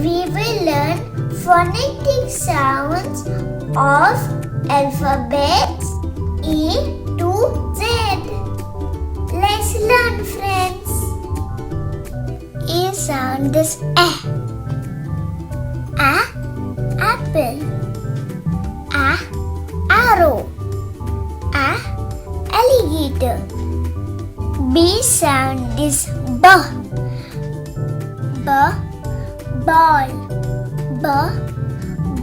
we will learn phonetic sounds of alphabets A to Z. Let's learn, friends. A sound is A. Apple. Arrow. Alligator. B sound is B. Ball.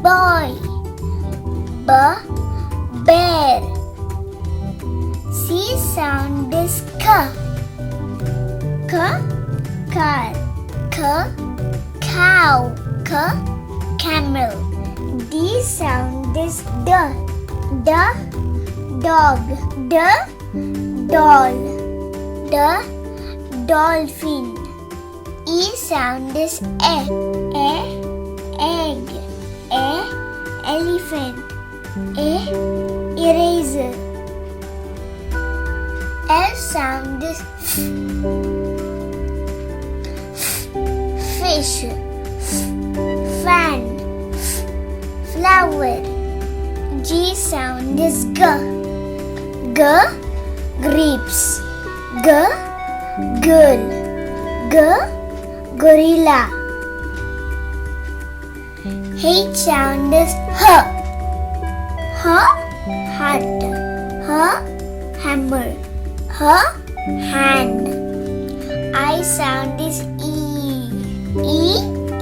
Boy. Bear. C sound is K. Car. Cow. Camel. D sound is D. Dog. Doll. Dolphin. E sound is egg. Elephant. Eraser. F sound is fish. Fan. Flower. G sound is grapes. Girl. Gorilla. H sound is Heart. Hammer. Hand. I sound is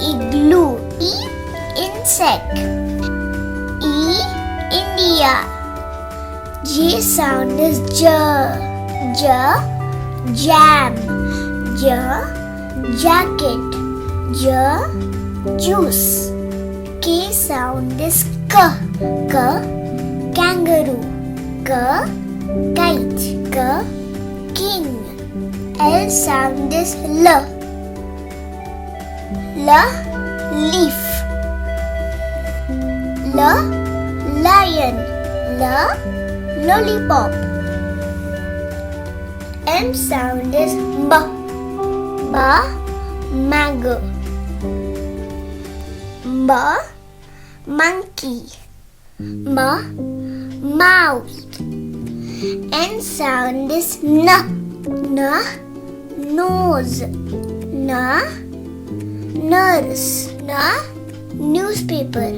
Igloo. Insect. India. J sound is Jam. Jacket. Juice. K sound is Kangaroo. Kite. King. L sound is Leaf. Lion. Lollipop. M sound is Mango. Monkey. Mouse. N sound is Nose. Nurse. Newspaper.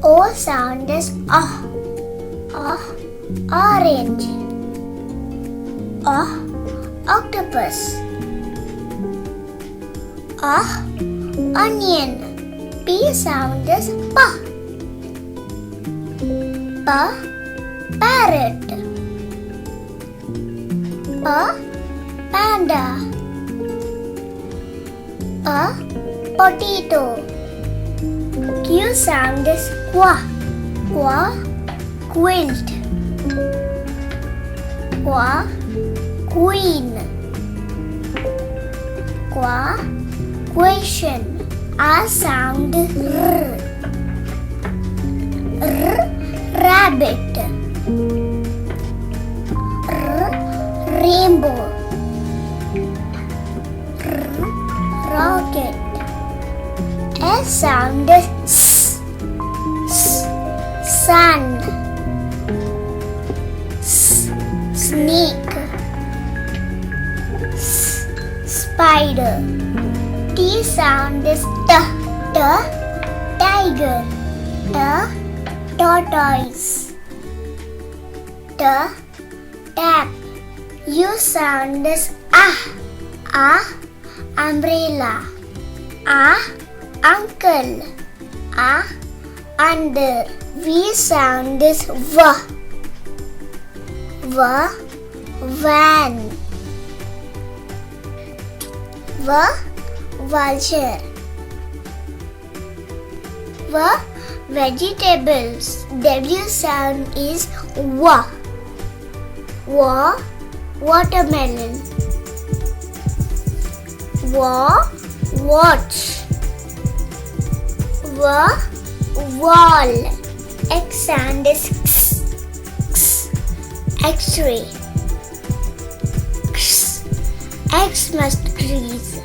O sound is Orange. Octopus. Onion. P sound is Parrot. Panda. Potato. Q sound is Quilt. Queen. Question. R sound is Rabbit. Rainbow. Rocket. S sound is Sun. Snake. Spider. T sound is Tiger. Tortoise. Tap. U sound is umbrella. Uncle. Under. V sound is van. Vulture. Vegetables. W sound is watermelon. Watch. Wall. X sound is X-ray. X must crease.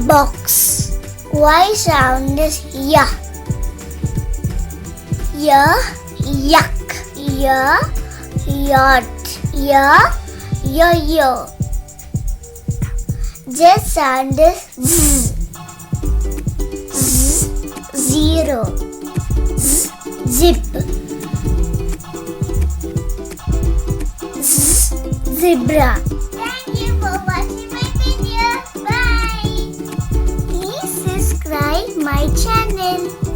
box. Y sound is ya. Ya, yak. Ya, yacht. Ya, yo-yo. Z sound is z. Z, zero. Z, zip. Z, zebra. Thank you for watching my video. Bye. Please subscribe my channel.